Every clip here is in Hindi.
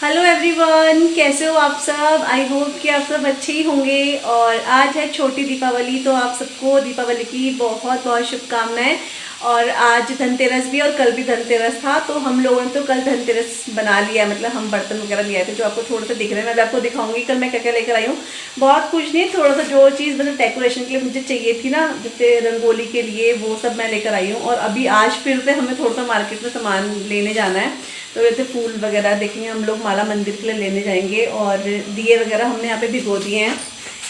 हेलो एवरीवन, कैसे हो आप सब। आई होप कि आप सब अच्छे ही होंगे। और आज है छोटी दीपावली, तो आप सबको दीपावली की बहुत बहुत शुभकामनाएं। और आज धनतेरस भी और कल भी धनतेरस था, तो हम लोगों ने तो कल धनतेरस बना लिया, मतलब हम बर्तन वगैरह ले आए थे जो आपको थोड़ा सा दिख रहे हैं। मैं भी आपको दिखाऊंगी कल मैं क्या क्या लेकर आई हूँ। बहुत कुछ नहीं, थोड़ा सा जो चीज़ मतलब डेकोरेशन के लिए मुझे चाहिए थी ना, जैसे रंगोली के लिए, वो सब मैं लेकर आई हूँ। और अभी आज फिर से हमें थोड़ा सा मार्केट में सामान लेने जाना है, तो जैसे फूल वगैरह देखेंगे हम लोग, माला मंदिर के लिए लेने जाएंगे। और दिए वगैरह हमने यहाँ पे भिगो दिए हैं।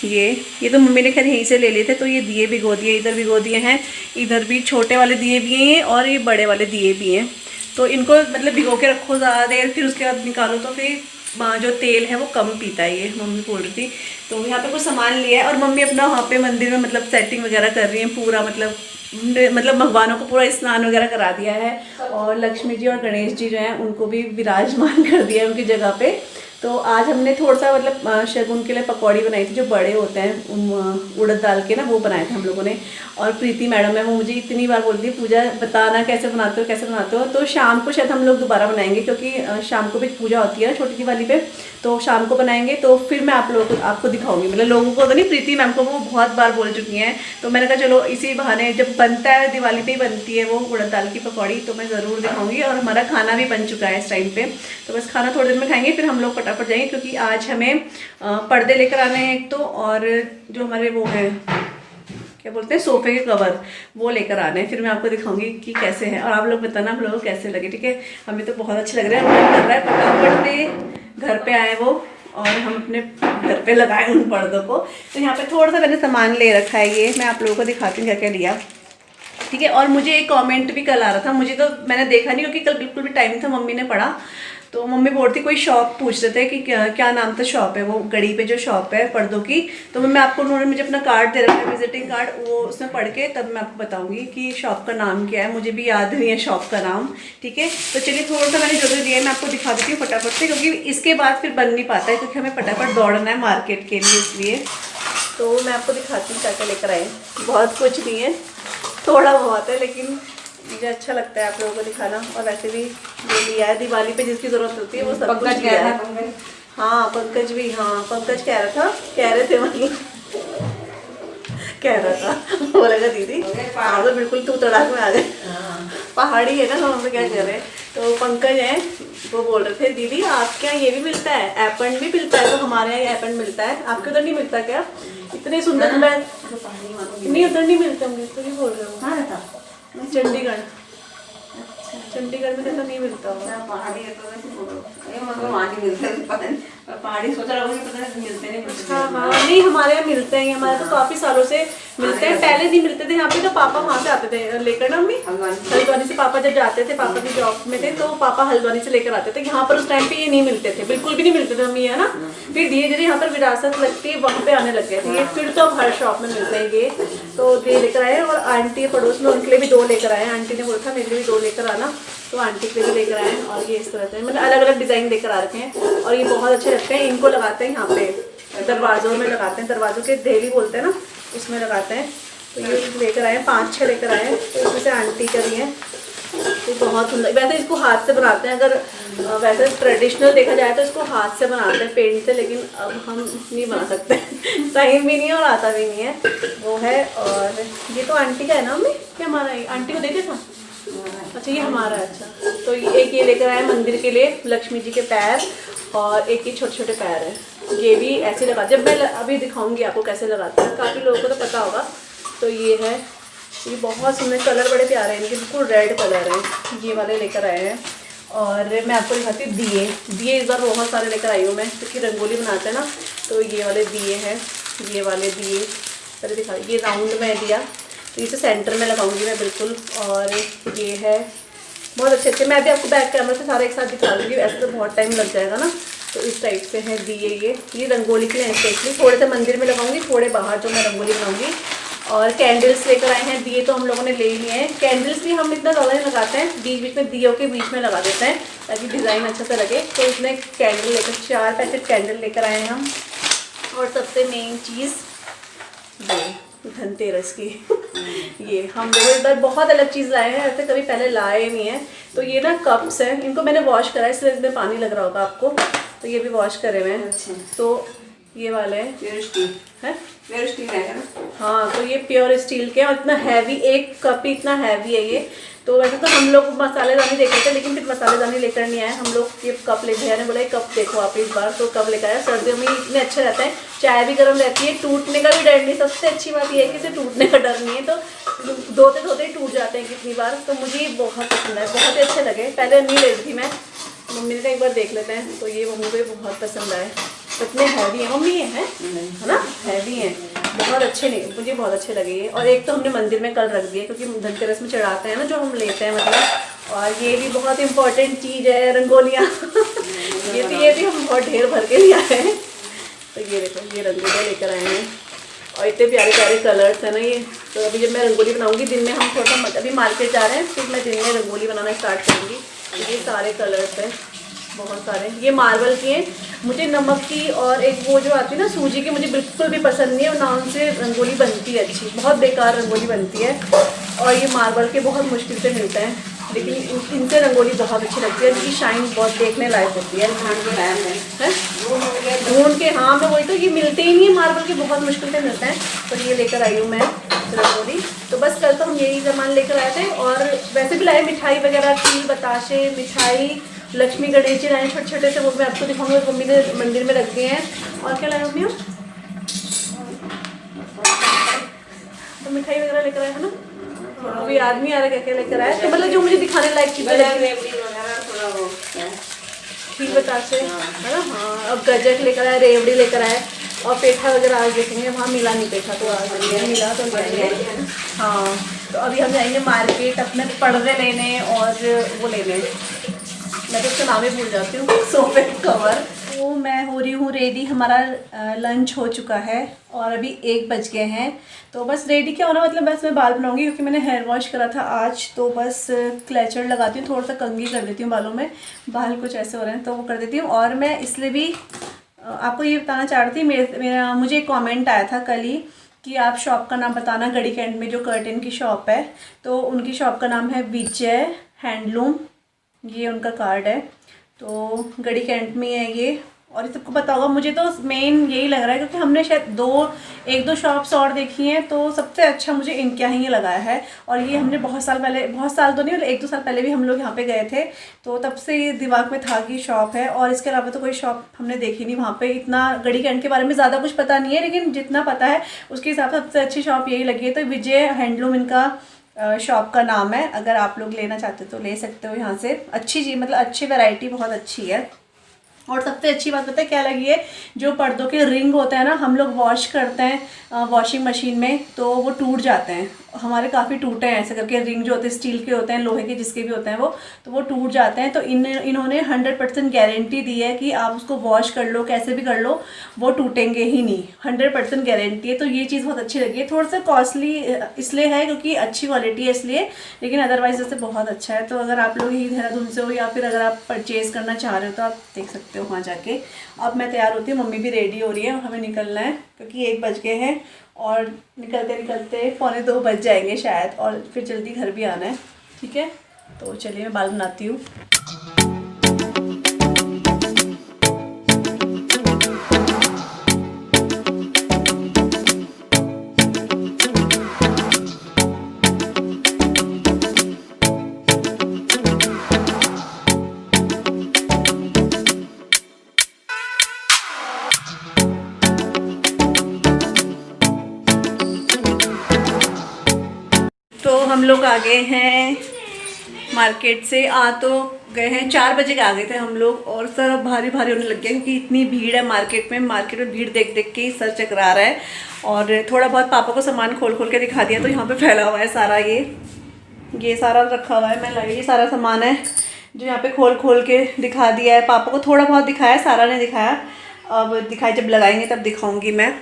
ये तो मम्मी ने खैर यहीं से ले लिए थे, तो ये दिए भिगो दिए, इधर भिगो दिए हैं। इधर भी छोटे वाले दिए भी हैं और ये बड़े वाले दिए भी हैं। तो इनको मतलब भिगो के रखो ज़्यादा देर, फिर उसके बाद निकालो तो फिर जो तेल है वो कम पीता है, ये मम्मी बोल रही थी। तो यहाँ पे कुछ सामान लिया है और मम्मी अपना वहाँ पे मंदिर में मतलब सेटिंग वगैरह कर रही है पूरा, मतलब भगवानों को पूरा स्नान वगैरह करा दिया है। और लक्ष्मी जी और गणेश जी जो हैं उनको भी विराजमान कर दिया है उनकी जगह पे। तो आज हमने थोड़ा सा मतलब शगुन के लिए पकौड़ी बनाई थी, जो बड़े होते हैं उन उड़द दाल के ना, वो बनाए थे हम लोगों ने। और प्रीति मैडम है, वो मुझे इतनी बार बोलती है पूजा बताना कैसे बनाते हो कैसे बनाते हो। तो शाम को शायद हम लोग दोबारा बनाएंगे, क्योंकि शाम को भी पूजा होती है ना छोटी दिवाली पे, तो शाम को बनाएंगे। तो फिर मैं आप लोगों को आपको दिखाऊंगी, मतलब लोगों को तो नहीं, प्रीति मैम को वो बहुत बार बोल चुकी हैं। तो मैंने कहा चलो इसी बहाने, जब बनता है दिवाली पे ही बनती है वो उड़द दाल की पकौड़ी, तो मैं ज़रूर दिखाऊंगी। और हमारा खाना भी बन चुका है इस टाइम पे, तो बस खाना थोड़ी देर में खाएंगे, फिर हम लोग फटाफट जाएंगे, क्योंकि आज हमें पर्दे लेकर आने हैं एक तो, और जो हमारे वो हैं क्या बोलते हैं सोफे के कवर, वो लेकर आने हैं। फिर मैं आपको दिखाऊंगी कि कैसे हैं, और आप लोग बताना आप लोगों को कैसे लगे, ठीक है। हमें तो बहुत अच्छे लग रहे हैं, मन कर रहा है फटाफट से घर पे आए वो और हम अपने घर पे लगाए उन पर्दों को। तो यहाँ पे थोड़ा सा मैंने सामान ले रखा है, ये मैं आप लोगों को दिखाती हूँ क्या क्या लिया, ठीक है। और मुझे एक कमेंट भी कल आ रहा था, मुझे तो मैंने देखा नहीं क्योंकि कल बिल्कुल भी टाइम था, मम्मी ने पढ़ा। तो मम्मी बोल रही थी कोई शॉप पूछ रहे थे कि क्या नाम था शॉप है, वो गढ़ी पे जो शॉप है पर्दों की। तो मैं आपको, उन्होंने मुझे अपना कार्ड दे रखा है, विजिटिंग कार्ड, वो उसमें पढ़ के तब मैं आपको बताऊंगी कि शॉप का नाम क्या है। मुझे भी याद नहीं है शॉप का नाम, ठीक है। तो चलिए थोड़ा सा मैंने जो जो दिया है मैं आपको दिखा देती हूँ फटाफट से, क्योंकि इसके बाद फिर बन नहीं पाता है, क्योंकि हमें फटाफट दौड़ना है मार्केट के लिए, इसलिए। तो मैं आपको दिखाती हूँ क्या क्या लेकर आए। बहुत कुछ नहीं है, थोड़ा बहुत है, लेकिन मुझे अच्छा लगता है आप लोगों को दिखाना। और वैसे भी जो लिया है दिवाली पे जिसकी जरूरत होती है वो सब कुछ लिया है। हाँ पंकज भी, हाँ पंकज कह रहा था, कह रहे थे वहीं कह रहा था, बोलेगा दीदी हाँ, तो बिल्कुल तू तड़ाक में आ गए। पहाड़ी है ना, तो हमसे क्या कह रहे हैं। तो पंकज है, वो बोल रहे थे दीदी आपके यहाँ ये भी मिलता है, एपन भी मिलता है। तो हमारे यहाँ एपन मिलता है, आपके उधर नहीं मिलता क्या? इतने सुंदर नहीं, उधर नहीं मिलते होंगे, तो नहीं बोल रहे हो। चंडीगढ़, चंडीगढ़ में कैसा नहीं मिलता होगा, पहाड़ी है तो वैसे बोलो, मतलब वहाँ नहीं मिलते हैं, पहाड़ी सोच रहा हूँ पता नहीं मिलते नहीं। हाँ हाँ नहीं, हमारे यहाँ मिलते हैं, हमारे तो काफ़ी सालों से मिलते हैं। पहले नहीं मिलते थे यहाँ पे, तो पापा वहाँ से आते थे लेकर ना, मम्मी हल्द्वानी से पापा जब जाते थे, पापा भी जॉब में थे, तो पापा हल्द्वानी से लेकर आते थे। यहाँ पर उस टाइम पे ये नहीं मिलते थे, बिल्कुल भी नहीं मिलते थे मम्मी, है ना। फिर धीरे धीरे यहाँ पर विरासत लगती है, वहाँ पे आने लग गए थे ये, फिर तो अब हर शॉप में मिलते हैं ये। तो ये लेकर आए, और आंटी पड़ोस में उनके लिए भी 2 लेकर आए। आंटी ने बोला था मेरे लिए भी 2 लेकर आना, तो आंटी के लिए भी लेकर आए। और ये इस तरह से मतलब अलग अलग डिज़ाइन लेकर आ रखे हैं, और ये बहुत अच्छे लगते हैं। इनको लगाते हैं यहाँ पे दरवाज़ों में, लगाते हैं दरवाज़ों के देहली बोलते हैं ना, उसमें लगाते हैं। तो ये लेकर आए, 5-6 लेकर आए हैं। तो इसमें से आंटी करी है, तो बहुत सुंदर। वैसे इसको हाथ से बनाते हैं, अगर वैसे ट्रेडिशनल देखा जाए तो इसको हाथ से बनाते हैं पेंट से, लेकिन अब हम नहीं बना सकते टाइम भी नहीं है और आता भी नहीं है, वो है। और ये तो आंटी का है ना मम्मी, क्या हमारा है? आंटी को दे दिया था, अच्छा ये हमारा है। अच्छा तो एक ये लेकर आए मंदिर के लिए, लक्ष्मी जी के पैर, और एक ये छोटे छोटे पैर है। ये भी ऐसे लगा, जब मैं अभी दिखाऊंगी आपको कैसे लगाते हैं, काफ़ी लोगों को तो पता होगा। तो ये है, ये बहुत सुंदर, कलर बड़े प्यारे हैं इनके, बिल्कुल रेड कलर है, ये वाले लेकर आए हैं। और मैं आपको दिखाती हूँ दिए, दिए इस बार बहुत सारे लेकर आई हूँ मैं, क्योंकि रंगोली बनाते हैं ना। तो ये वाले दिए हैं, ये वाले दिए पहले दिखा, ये राउंड में दिया, तो इसे सेंटर में लगाऊंगी मैं बिल्कुल। और ये है बहुत अच्छे अच्छे, मैं भी आपको बैक कैमरा से सारे एक साथ दिखा दूँगी, ऐसे तो बहुत टाइम लग जाएगा ना। तो इस टाइप से हैं दिए, ये रंगोली के लिए स्पेशली, थोड़े से मंदिर में लगाऊंगी, थोड़े बाहर जो मैं रंगोली बनाऊंगी। और कैंडल्स लेकर आए हैं, दिए तो हम लोगों ने ले ही लिए हैं। कैंडल्स भी हम इतना ज़्यादा नहीं लगाते हैं, बीच बीच में दियों के बीच में लगा देते हैं ताकि डिज़ाइन अच्छा से लगे। तो इसमें कैंडल लेकर 4 पैकेट कैंडल लेकर आए हैं हम। और सबसे मेन चीज़ ये धनतेरस की ये हम लोग इस बार बहुत अलग चीज़ लाए हैं, ऐसे कभी पहले लाए नहीं है। तो ये ना कप्स हैं, इनको मैंने वॉश करा है इसलिए इसमें पानी लग रहा होगा आपको। तो ये भी वॉश करे हुए हैं। अच्छा, तो ये वाले हैं प्योर स्टील है, प्योर स्टील है ना। हाँ तो ये प्योर स्टील के, और इतना हैवी, एक कप ही इतना हैवी है ये। तो वैसे तो हम लोग मसालेदानी देख रहे थे, लेकिन फिर मसालेदानी लेकर नहीं आए हम लोग। ये कप ले, भैया ने बोला ये कप देखो आप इस बार, तो कप लेकर आया। सर्दियों में इतने अच्छे रहते हैं, चाय भी गर्म रहती है, टूटने का भी डर नहीं। सबसे अच्छी बात ये है कि इसे टूटने का डर नहीं है, तो धोते धोते ही टूट जाते हैं कितनी बार। तो मुझे ये बहुत पसंद है, बहुत ही अच्छे लगे। पहले नहीं ले रही थी मैं, मम्मी ने कहा एक बार देख लेते हैं, तो ये मम्मी को ये बहुत पसंद आए। इतने हैवी हैं मम्मी, ये हैं है ना, हैवी हैं, बहुत अच्छे नहीं, मुझे बहुत अच्छे लगे ये। और एक तो हमने मंदिर में कल रख दिए, क्योंकि धनतेरस में चढ़ाते हैं ना जो हम लेते हैं मतलब। और ये भी बहुत इंपॉर्टेंट चीज़ है, रंगोलियाँ ये भी हम बहुत ढेर भर के लिए आए हैं। तो ये देखो, ये रंगोलियाँ लेकर आए हैं, और इतने प्यारे प्यारे कलर्स हैं ना ये। तो अभी जब मैं रंगोली बनाऊंगी दिन में, हम थोड़ा अभी मार्केट जा रहे हैं, फिर मैं दिन में रंगोली बनाना स्टार्ट करूँगी। तो ये सारे कलर्स हैं, बहुत सारे। ये मार्बल की हैं, मुझे नमक की और एक वो जो आती है ना सूजी की, मुझे बिल्कुल भी पसंद नहीं है, और ना उनसे रंगोली बनती है अच्छी, बहुत बेकार रंगोली बनती है। और ये मार्बल के बहुत मुश्किल से मिलते हैं, लेकिन इनसे रंगोली बहुत अच्छी लगती है, इनकी शाइन बहुत देखने लायक होती है। ढूंढ के, हाँ मैं वही तो, ये मिलते ही नहीं है मार्बल के, बहुत मुश्किल से मिलते हैं। तो ये लेकर आई हूँ मैं रंगोली। तो बस कल तो हम यही सामान लेकर आए थे, और वैसे भी लाए मिठाई वगैरह, तिल बताशे, मिठाई, लक्ष्मी गणेश जी लाए छोटे छोटे से, वो मैं आपको दिखाऊंगी, मम्मी ने मंदिर में रख दिए हैं। और क्या लाए मम्मी? तो मिठाई वगैरह लेकर आए है ना, अभी याद नहीं आ रहा क्या क्या लेकर आए, तो मतलब जो मुझे दिखाने लायक चीज़ें खीर बताशे है ना, हाँ। अब गजक लेकर आए, रेवड़ी लेकर आए, और पेठा वगैरह आज देखेंगे, वहाँ मिला नहीं पेठा, तो आज मिला तो जाएंगे। हाँ तो अभी हम जाएंगे मार्केट अपने पर्दे लेने और वो लेने, मैं तो उसका नाम ही भूल जाती हूँ, सोफे कवर। तो मैं हो रही हूँ रेडी, हमारा लंच हो चुका है और अभी 1 बज गए हैं। तो बस रेडी क्या होना, मतलब बस मैं बाल बनाऊंगी, क्योंकि मैंने हेयर वॉश करा था आज। तो बस क्लेचर लगाती हूँ, थोड़ा सा कंघी कर देती हूँ बालों में, बाल कुछ ऐसे हो रहे हैं तो वो कर देती हूँ। और मैं इसलिए भी आपको ये बताना चाह रही थी, मुझे एक कॉमेंट आया था कल ही कि आप शॉप का नाम बताना, गढ़ी कैंट में जो कर्टन की शॉप है, तो उनकी शॉप का नाम है विजय हैंडलूम, ये उनका कार्ड है। तो गढ़ी कैंट में है ये, और सबको पता होगा। मुझे तो मेन यही लग रहा है, क्योंकि हमने शायद 1-2 शॉप्स और देखी हैं, तो सबसे अच्छा मुझे इनका ही लगाया है। और ये हमने बहुत साल पहले, बहुत साल तो नहीं, 1-2 साल पहले भी हम लोग यहाँ पे गए थे, तो तब से ये दिमाग में था कि शॉप है। और इसके अलावा तो कोई शॉप हमने देखी नहीं वहाँ पे। इतना गढ़ी कैंट के बारे में ज़्यादा कुछ पता नहीं है, लेकिन जितना पता है उसके हिसाब से सबसे अच्छी शॉप यही लगी है। तो विजय हैंडलूम इनका शॉप का नाम है, अगर आप लोग लेना चाहते हो तो ले सकते हो यहाँ से। अच्छी चीज़, मतलब अच्छी वैरायटी बहुत अच्छी है। और सबसे अच्छी बात पता है क्या लगी है, जो पर्दों के रिंग होते हैं ना, हम लोग वॉश करते हैं वॉशिंग मशीन में, तो वो टूट जाते हैं। हमारे काफ़ी टूटे हैं ऐसे करके, रिंग जो होते हैं स्टील के होते हैं, लोहे के जिसके भी होते हैं वो, तो वो टूट जाते हैं। तो इन्होंने 100% गारंटी दी है कि आप उसको वॉश कर लो, कैसे भी कर लो, वो टूटेंगे ही नहीं, 100% गारंटी है। तो ये चीज़ बहुत अच्छी लगी है। थोड़ा सा कॉस्टली इसलिए है क्योंकि अच्छी क्वालिटी है इसलिए, लेकिन अदरवाइज वैसे बहुत अच्छा है। तो अगर आप लोग ही देहरादून से हो, या फिर अगर आप परचेज़ करना चाह रहे हो, तो आप देख सकते हो वहाँ जाके। अब मैं तैयार होती हूँ, मम्मी भी रेडी हो रही है, हमें निकलना है, क्योंकि 1 बज गए हैं, और निकलते निकलते 1:45 बज जाएंगे शायद, और फिर जल्दी घर भी आना है। ठीक है, तो चलिए मैं बाल बनाती हूँ। तो हम लोग आ गए हैं मार्केट से, आ तो गए हैं 4 बजे के आ गए थे हम लोग, और सर भारी भारी होने लग गया, क्योंकि इतनी भीड़ है मार्केट में भीड़ देख देख के ही सर चकरा रहा है। और थोड़ा बहुत पापा को सामान खोल खोल के दिखा दिया, तो यहाँ पे फैला हुआ है सारा, ये सारा रखा हुआ है, मैं लाई, ये सारा सामान है जो यहाँ पे खोल खोल के दिखा दिया है। पापा को थोड़ा बहुत दिखाया, सारा ने दिखाया, अब दिखाई जब लगाएंगे तब दिखाऊंगी मैं।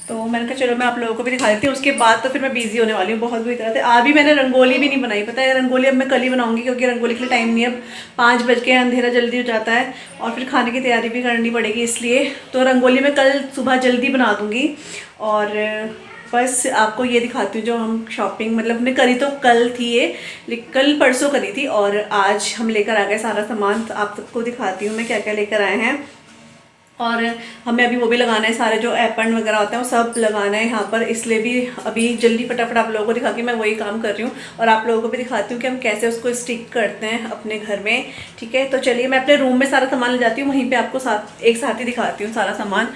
तो मैंने कहा चलो मैं आप लोगों को भी दिखा देती हूँ, उसके बाद तो फिर मैं बिजी होने वाली हूँ बहुत बुरी तरह से। अभी मैंने रंगोली भी नहीं बनाई, पता है, रंगोली अब मैं कल ही बनाऊंगी, क्योंकि रंगोली के लिए टाइम नहीं है। अब 5 बज के अंधेरा जल्दी हो जाता है, और फिर खाने की तैयारी भी करनी पड़ेगी, इसलिए तो रंगोली मैं कल सुबह जल्दी बना दूँगी। और बस आपको ये दिखाती हूँ जो हम शॉपिंग, मतलब हमने करी तो कल थी ये, कल परसों करी थी, और आज हम लेकर आ गए सारा सामान। तो आप सबको दिखाती हूँ मैं क्या क्या लेकर आए हैं। और हमें अभी वो भी लगाना है, सारे जो एपन वगैरह होते हैं वो सब लगाना है यहाँ पर। इसलिए भी अभी जल्दी फटाफट आप लोगों को दिखा के मैं वही काम कर रही हूँ और आप लोगों को भी दिखाती हूँ कि हम कैसे उसको स्टिक करते हैं अपने घर में। ठीक है, तो चलिए मैं अपने रूम में सारा सामान ले जाती हूँ, वहीं पर आपको एक साथ ही दिखाती हूँ सारा सामान।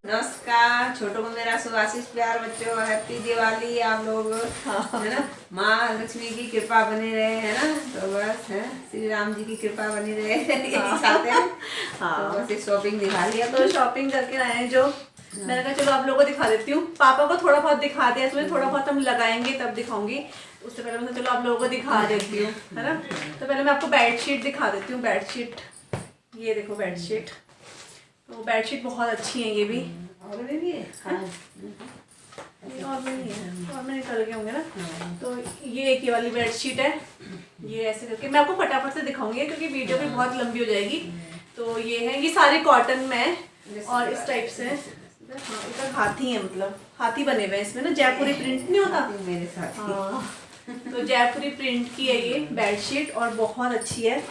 नमस्कार, छोटों को मेरा सुभाषिष प्यार, बच्चों हैप्पी दिवाली। आप लोग है ना, माँ लक्ष्मी की कृपा बनी रहे, है ना, तो बस है श्री राम जी की कृपा बनी रहे यही चाहते हैं। तो बस शॉपिंग दिखा लिया, तो शॉपिंग करके आए हैं जो मैंने कहा चलो आप लोगों को दिखा देती हूँ। पापा को थोड़ा बहुत दिखा दिया, इसमें थोड़ा बहुत हम लगाएंगे तब दिखाऊंगी। उससे पहले मैं चलो आप लोगों को दिखा देती हूँ, है ना। तो पहले मैं आपको बेडशीट दिखा देती हूँ। बेडशीट ये देखो, बेडशीट तो बेडशीट बहुत अच्छी है। ये भी और भी है, हाँ। ये और भी नहीं है, और में निकल गए होंगे ना। तो ये एक ये वाली बेडशीट है। ये ऐसे करके मैं आपको फटाफट से दिखाऊंगी क्योंकि वीडियो भी बहुत लंबी हो जाएगी। तो ये है, ये सारे कॉटन में है और इस टाइप से। हाँ, इधर हाथी है, मतलब हाथी बने हुए हैं इसमें ना, जयपुरी प्रिंट नहीं होता मेरे साथ। हाँ, तो जयपुरी प्रिंट की है ये बेडशीट और बहुत अच्छी है।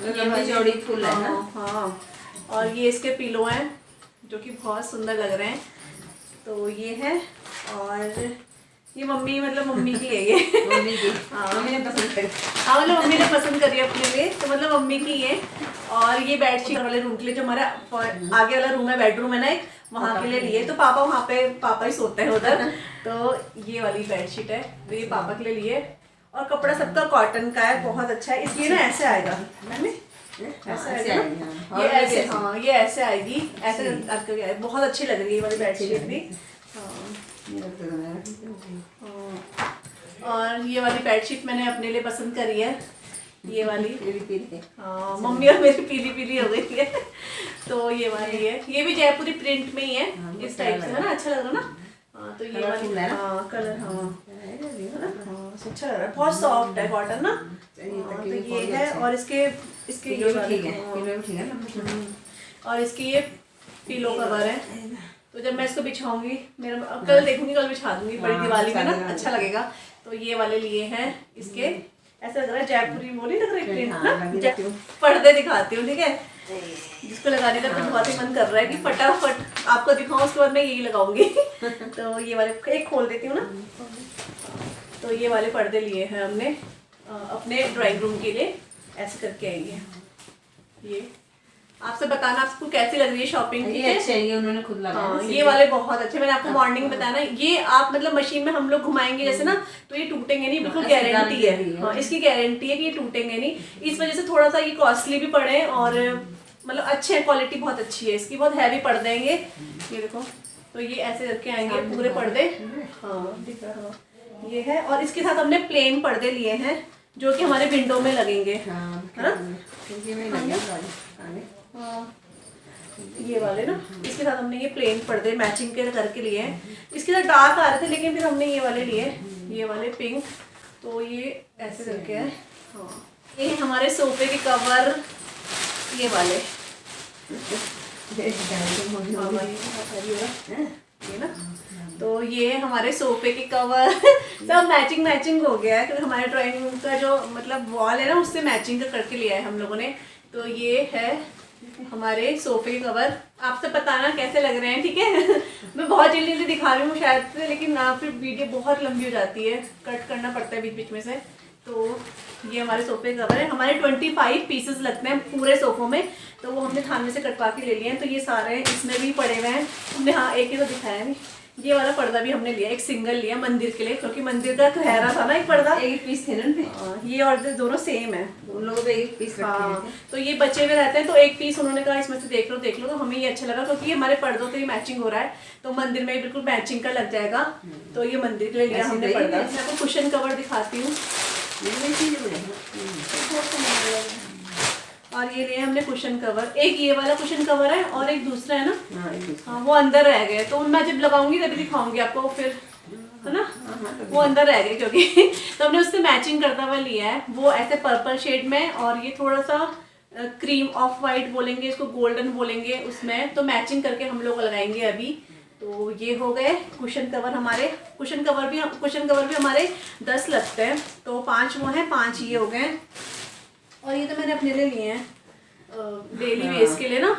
लंबी चौड़ी फुल है ना। हाँ, और ये इसके पिलो हैं जो कि बहुत सुंदर लग रहे हैं। तो ये है, और ये मम्मी मतलब मम्मी की है ये मम्मी की, मम्मी ने पसंद करी। हाँ, मतलब मम्मी ने पसंद करी अपने लिए, तो मतलब मम्मी की है। और ये बेडशीट वाले रूम के लिए, जो हमारा आगे वाला रूम है, बेडरूम है ना एक, वहाँ के लिए लिए। तो पापा वहाँ पे, पापा ही सोते हैं उधर। तो ये वाली बेडशीट है, तो ये पापा के लिए लिए। और कपड़ा सबका कॉटन का है, बहुत अच्छा है। इसलिए ना ऐसे आएगा, ऐसा आएगा ना, ये ऐसे, हाँ ये ऐसे आएगी, ऐसे करके बहुत अच्छी लग रही है ये वाली बेडशीट भी। और ये वाली बेडशीट मैंने अपने लिए पसंद करी है, ये वाली। हाँ, मम्मी और मेरी पीली पीली हो गई है। तो ये वाली है, ये भी जयपुरी प्रिंट में ही है, इस टाइप से है ना, अच्छा लग रहा है ना। हाँ, तो ये वाली, हाँ कलर, हाँ अच्छा लग रहा है, बहुत सॉफ्ट है कॉटन ना। तो ये है, और इसके ये वाले, और इसकी ये पिलो कवर है। तो जब मैं इसको बिछाऊंगी, मेरा कल देखूंगी, कल बिछा दूंगी बड़ी दिवाली में ना, अच्छा लगेगा। तो ये वाले लिए हैं इसके, ऐसा लग रहा है जयपुरी, वो नहीं लग रही प्रिंट ना। पर्दे दिखाती हूँ, ठीक है, जिसको लगाने का तो बहुत ही मन कर रहा है कि फटाफट आपको दिखाऊं, उसके बाद मैं यही लगाऊंगी। तो ये वाले एक खोल देती हूँ ना। तो ये वाले पर्दे लिए हैं हमने अपने ड्राइंग रूम के लिए, ऐसे करके आएंगे। ये आपसे बताना आपको कैसी लग रही है शॉपिंग। ये अच्छे हैं, ये उन्होंने खुद लगाया। हाँ, ये वाले बहुत अच्छे, मैंने आपको मॉर्निंग में बताया ना। ये आप मतलब मशीन में हम लोग घुमाएंगे जैसे ना, तो ये टूटेंगे नहीं, बिल्कुल गारंटी है। हाँ, इसकी गारंटी है कि ये टूटेंगे नहीं। इस वजह से थोड़ा सा ये कॉस्टली भी पड़े, और मतलब अच्छे है, क्वालिटी बहुत अच्छी है इसकी, बहुत हैवी पर्दे हैं ये देखो। तो ये ऐसे करके आएंगे पूरे पर्दे। हाँ दिख रहा है, ये है। और इसके साथ हमने प्लेन पर्दे लिए हैं जो कि हमारे विंडो में लगेंगे, है ना। ये वाले ना, इसके साथ हमने ये प्लेन पर्दे मैचिंग के करके लिए हैं। इसके साथ डार्क आ रहे थे, लेकिन फिर हमने ये वाले लिए, ये वाले पिंक। तो ये ऐसे करके है। हाँ, ये हमारे सोफे के कवर, ये वाले ये ना। तो ये हमारे सोफे के कवर सब मैचिंग हो गया है, क्योंकि हमारे ड्राइंग रूम का जो मतलब वॉल है ना, उससे मैचिंग का करके लिया है हम लोगों ने। तो ये है हमारे सोफे के कवर, आपसे बताना कैसे लग रहे हैं, ठीक है। मैं बहुत जल्दी दिखा रही हूँ शायद से, लेकिन फिर वीडियो बहुत लंबी हो जाती है, कट करना पड़ता है बीच बीच में से। तो ये हमारे सोफे कवर है, हमारे 25 पीसेस लगते हैं पूरे सोफों में। तो वो हमने थाने से कटवा के ले लिए हैं। तो ये सारे इसमें भी पड़े हुए हैं हमने। हाँ, एक ही तो दिखाया नहीं, ये वाला पर्दा भी हमने लिया, एक सिंगल लिया मंदिर के लिए, क्योंकि मंदिर का रह रहा था ना एक पर्दा, एक पीस थे ना। ये और दोनों सेम है, उन लोगों पे एक पीस रखे हैं। तो ये बचे हुए रहते हैं, तो एक पीस उन्होंने कहा इसमें से देख लो। तो हमें ये अच्छा लगा, क्योंकि ये हमारे पर्दों पे मैचिंग हो रहा है, तो मंदिर में बिल्कुल मैचिंग का लग जाएगा। तो ये मंदिर के लिए लिया हमने पर्दा। मैं आपको कुशन कवर दिखाती हूँ, और ये लिए हमने कुशन कवर, एक ये वाला कुशन कवर है और एक दूसरा है ना। हाँ, वो अंदर रह गए, तो मैं जब लगाऊंगी तभी दिखाऊंगी आपको फिर, है ना। वो अंदर रह गए क्योंकि तो हमने उससे मैचिंग करता हुआ लिया है। वो ऐसे पर्पल शेड में, और ये थोड़ा सा क्रीम ऑफ वाइट बोलेंगे इसको, गोल्डन बोलेंगे उसमें। तो मैचिंग करके हम लोग लगाएंगे अभी। तो ये हो गए कुशन कवर हमारे। कुशन कवर भी हमारे 10 लगते हैं, तो 5 वो हैं, 5 ये हो गए। और ये तो मैंने अपने लिए लिए हैं डेली वेज के लिए ना,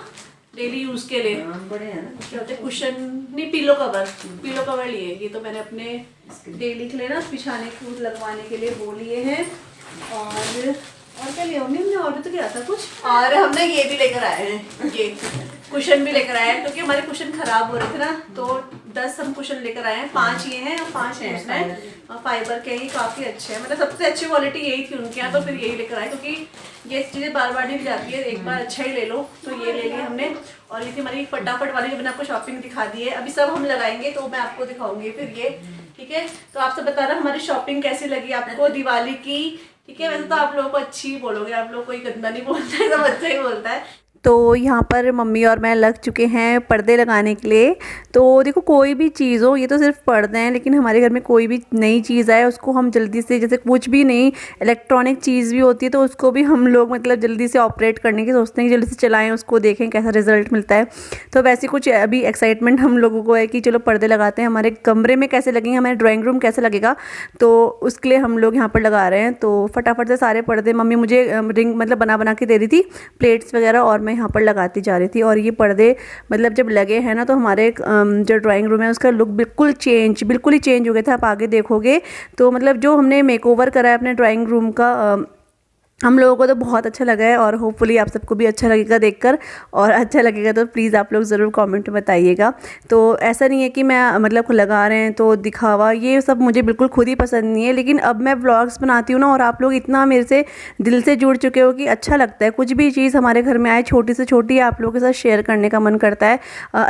डेली यूज़ के लिए। बड़े हैं ना, क्या होते हैं कुशन नहीं, पिलो कवर लिए। ये तो मैंने अपने डेली के लिए ना बिछाने को लगवाने के लिए वो लिए हैं। और क्या लिया हमने ऑर्डर तो किया था कुछ। और हमने ये भी लेकर आए हैं, ये कुशन भी लेकर आए हैं, क्योंकि हमारे कुशन खराब हो रहे थे ना, तो 10 हम कुशन लेकर आए हैं। 5 ये हैं और 5 हैं और फाइबर के ही काफ़ी अच्छे हैं, मतलब सबसे अच्छी क्वालिटी यही थी उनके यहाँ, तो फिर यही लेकर आए, क्योंकि ये चीज़ें बार बार नहीं जाती है, एक बार अच्छा ही ले लो, तो ये ले लिया हमने। और ये थी हमारी फटाफट वाली, जो मैंने आपको शॉपिंग दिखा दी है। अभी सब हम लगाएंगे तो मैं आपको दिखाऊंगी फिर ये, ठीक है। तो आप सब बता रहे हमारी शॉपिंग कैसी लगी आपको दिवाली की, ठीक है। वैसे तो आप लोगों को अच्छी ही बोलोगे, आप लोग कोई गंदा नहीं बोलता है, सब अच्छा ही बोलता है। तो यहाँ पर मम्मी और मैं लग चुके हैं पर्दे लगाने के लिए। तो देखो कोई भी चीज़ हो, ये तो सिर्फ पर्दे हैं, लेकिन हमारे घर में कोई भी नई चीज़ आए उसको हम जल्दी से, जैसे कुछ भी नई इलेक्ट्रॉनिक चीज़ भी होती है तो उसको भी हम लोग मतलब जल्दी से ऑपरेट करने की सोचते हैं कि जल्दी से चलाएं, उसको देखें कैसा रिजल्ट मिलता है। तो वैसे कुछ अभी एक्साइटमेंट हम लोगों को है कि चलो पर्दे लगाते हैं, हमारे कमरे में कैसे लगेंगे, हमारे ड्राइंग रूम कैसे लगेगा, तो उसके लिए हम लोग यहाँ पर लगा रहे हैं। तो फटाफट से सारे पर्दे मम्मी मुझे रिंग मतलब बना के दे रही थी, प्लेट्स वगैरह, और मैं यहाँ पर लगाती जा रही थी। और ये पर्दे मतलब जब लगे हैं ना, तो हमारे जो ड्राइंग रूम है उसका लुक बिल्कुल ही चेंज हो गया था। आप आगे देखोगे तो मतलब जो हमने मेकओवर करा है अपने ड्राइंग रूम का, हम लोगों को तो बहुत अच्छा लगा है, और होपफुली आप सबको भी अच्छा लगेगा देखकर। और अच्छा लगेगा तो प्लीज़ आप लोग ज़रूर कमेंट में बताइएगा। तो ऐसा नहीं है कि मैं मतलब लगा रहे हैं तो दिखावा, ये सब मुझे बिल्कुल खुद ही पसंद नहीं है, लेकिन अब मैं व्लॉग्स बनाती हूँ ना, और आप लोग इतना मेरे से दिल से जुड़ चुके हो कि अच्छा लगता है। कुछ भी चीज़ हमारे घर में आए, छोटी से छोटी, आप लोगों के साथ शेयर करने का मन करता है।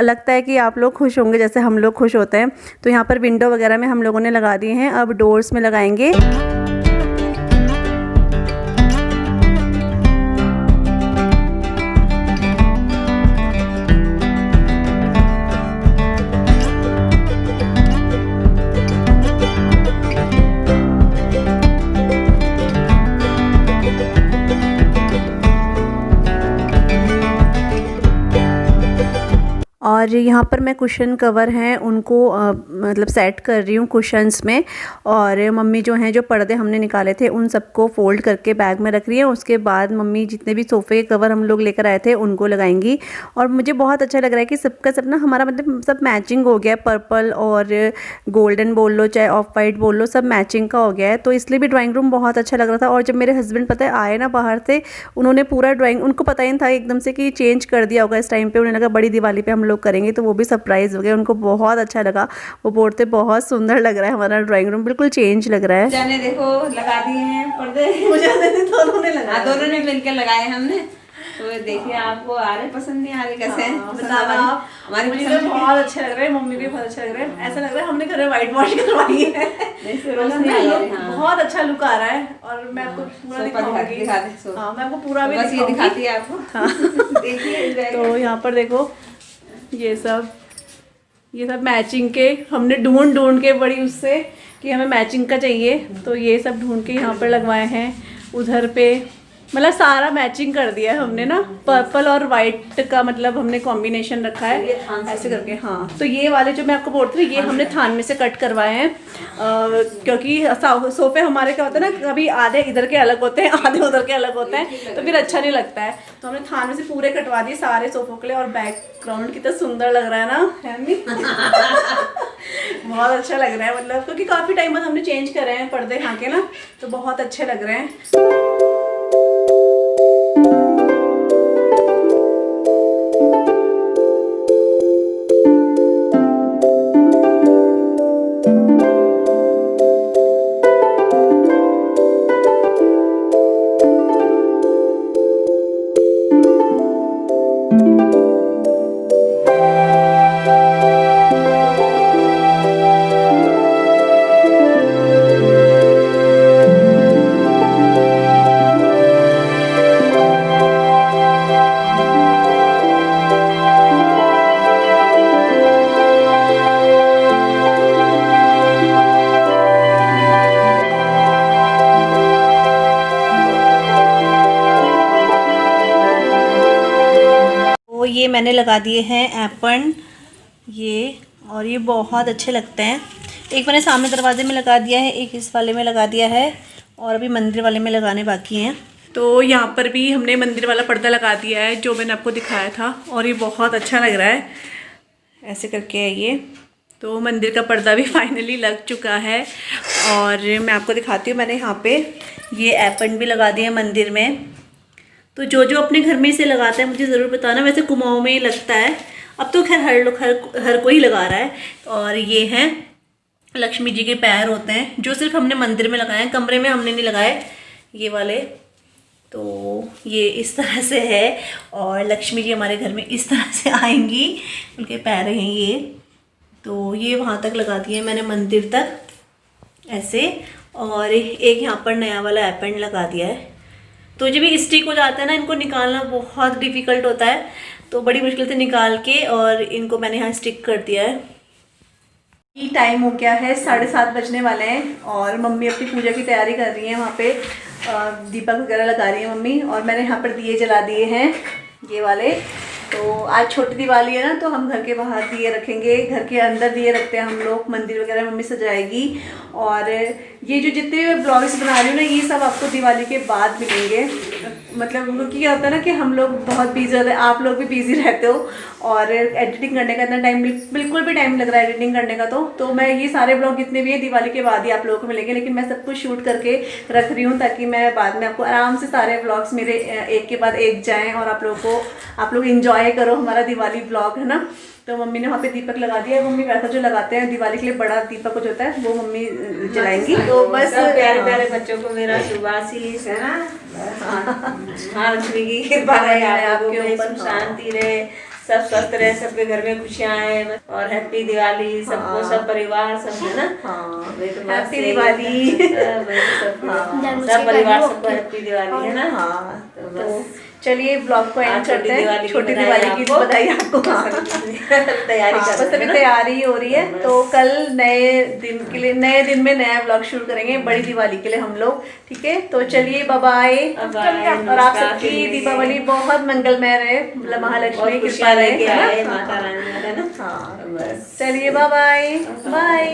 लगता है कि आप लोग खुश होंगे जैसे हम लोग खुश होते हैं। तो यहाँ पर विंडो वगैरह में हम लोगों ने लगा दिए हैं, अब डोर्स में लगाएंगे। और यहाँ पर मैं कुशन कवर हैं उनको मतलब सेट कर रही हूँ कुशन्स में। और मम्मी जो हैं, जो पर्दे हमने निकाले थे उन सबको फोल्ड करके बैग में रख रही है। उसके बाद मम्मी जितने भी सोफ़े के कवर हम लोग लेकर आए थे उनको लगाएंगी। और मुझे बहुत अच्छा लग रहा है कि सबका सब ना हमारा मतलब सब मैचिंग हो गया है, पर्पल और गोल्डन बोल लो चाहे ऑफ वाइट बोल लो, सब मैचिंग का हो गया है। तो इसलिए भी ड्राइंग रूम बहुत अच्छा लग रहा था। और जब मेरे हस्बैंड पता है आए ना बाहर से, उन्होंने पूरा ड्राइंग, उनको पता ही नहीं था एकदम से कि चेंज कर दिया होगा इस टाइम पे, उन्हें लगा बड़ी दिवाली पे हम लोग करेंगे, तो वो भी सरप्राइज हो गए, उनको बहुत अच्छा लगा। वो बोलते बहुत सुंदर लग रहा है हमारा ड्राइंग रूम, बिल्कुल चेंज लग रहा है। जाने देखो लगा दिए हैं पर्दे, दोनों ने लगाया, दोनों ने मिलकर लगाए हमने। तो देखिए आपको आ रहे पसंद नहीं आ रहे कैसे हैं? बताना आप। हमारी मुझे तो बहुत अच्छे लग रहे हैं, मम्मी भी बहुत अच्छा लग रहा है। ऐसा लग रहा है हमने घर में व्हाइट वॉश करवाई है। बहुत अच्छा लुक आ रहा है। और मैं आपको पूरा दिखाऊंगी। हाँ, मैं आपको पूरा भी दिखाती है आपको। देखिए तो यहाँ पर देखो ये सब मैचिंग के हमने ढूंढ के बड़ी उससे कि हमें मैचिंग का चाहिए, तो ये सब ढूंढ के यहाँ पर लगवाए हैं। उधर पे मतलब सारा मैचिंग कर दिया है हमने ना, पर्पल और वाइट का मतलब हमने कॉम्बिनेशन रखा है ऐसे करके। हाँ, तो ये वाले जो मैं आपको बोल रही थी, ये हमने थान में से कट करवाए हैं, क्योंकि सोफे हमारे क्या होता है ना, कभी आधे इधर के अलग होते हैं, आधे उधर के अलग होते हैं, तो फिर अच्छा नहीं लगता है। तो हमने थान में से पूरे कटवा दिए सारे सोफों के लिए। और बैकग्राउंड कितना सुंदर लग रहा है ना, है नहीं? बहुत अच्छा लग रहा है, मतलब क्योंकि काफ़ी टाइम बाद हमने चेंज करे हैं पर्दे यहाँ के ना, तो बहुत अच्छे लग रहे हैं। ये मैंने लगा दिए हैं एप्पन, ये और ये बहुत अच्छे लगते हैं। एक मैंने सामने दरवाजे में लगा दिया है, एक इस वाले में लगा दिया है और अभी मंदिर वाले में लगाने बाकी हैं। तो यहाँ पर भी हमने मंदिर वाला पर्दा लगा दिया है जो मैंने आपको दिखाया था और ये बहुत अच्छा लग रहा है। ऐसे करके है ये। तो मंदिर का पर्दा भी फाइनली लग चुका है और मैं आपको दिखाती हूँ। मैंने यहाँ पे ये एपन भी लगा दिया है मंदिर में। तो जो जो अपने घर में इसे लगाता है मुझे ज़रूर बताना। वैसे कुमाऊँ में ही लगता है, अब तो खैर हर कोई लगा रहा है। और ये हैं लक्ष्मी जी के पैर होते हैं जो सिर्फ हमने मंदिर में लगाए हैं, कमरे में हमने नहीं लगाए ये वाले। तो ये इस तरह से है और लक्ष्मी जी हमारे घर में इस तरह से आएंगी, उनके पैर हैं ये। तो ये वहाँ तक लगा दिए मैंने मंदिर तक ऐसे। और एक यहाँ पर नया वाला एपेंड लगा दिया है। तो जब ये स्टिक हो जाता है ना, इनको निकालना बहुत डिफ़िकल्ट होता है, तो बड़ी मुश्किल से निकाल के और इनको मैंने यहाँ स्टिक कर दिया है। ये टाइम हो गया है, 7:30 बजने वाले हैं और मम्मी अपनी पूजा की तैयारी कर रही हैं। वहाँ पे दीपक वगैरह लगा रही है मम्मी और मैंने यहाँ पर दिए जला दिए हैं ये वाले। तो आज छोटी दिवाली है ना, तो हम घर के बाहर दिए रखेंगे, घर के अंदर दिए रखते हैं हम लोग। मंदिर वगैरह मम्मी सजाएगी। और ये जो जितने भी ब्लॉग्स बना रही हूँ ना, ये सब आपको दिवाली के बाद मिलेंगे। मतलब क्योंकि क्या होता है ना कि हम लोग बहुत बिजी रहते हैं, आप लोग भी बिजी रहते हो और एडिटिंग करने का इतना टाइम बिल्कुल भी टाइम लग रहा है एडिटिंग करने का। तो मैं ये सारे ब्लॉग जितने भी हैं दिवाली के बाद ही आप लोगों को मिलेंगे, लेकिन मैं सब कुछ शूट करके रख रही हूँ ताकि मैं बाद में आपको आराम से सारे ब्लॉग्स मेरे एक के बाद एक जाएँ और आप लोग इंजॉय करो हमारा दिवाली ब्लॉग, है ना। तो मम्मी ने वहाँ पे दीपक लगा दिया है। मम्मी वैसा जो लगाते हैं दिवाली के लिए बड़ा दीपक जो होता है वो मम्मी जलाएंगी। तो बस प्यारे प्यारे बच्चों को मेरा शुभ आशीष, है ना। हाँ, लक्ष्मी की कृपा रहे आपके ऊपर, शांति रहे, सब स्वस्थ रहे, सबके घर में खुशियाँ आए और हैप्पी दिवाली सबको, सब परिवार सब, है ना। हैप्पी दिवाली सब परिवार सबको हैप्पी दिवाली, है ना। हाँ, तो चलिए ब्लॉग को एंड करते हैं। छोटी दिवाली की बधाई आपको। तैयारी बस अभी तैयारी हो रही है। तो कल नए दिन में नया ब्लॉग शुरू करेंगे बड़ी दिवाली के लिए हम लोग, ठीक है। तो चलिए बाय बाय और आप सबकी दीपावली बहुत मंगलमय रहे, मतलब महालक्ष्मी की कृपा रहे, माता रानी, है ना। हाँ, बस चलिए बाय बाय।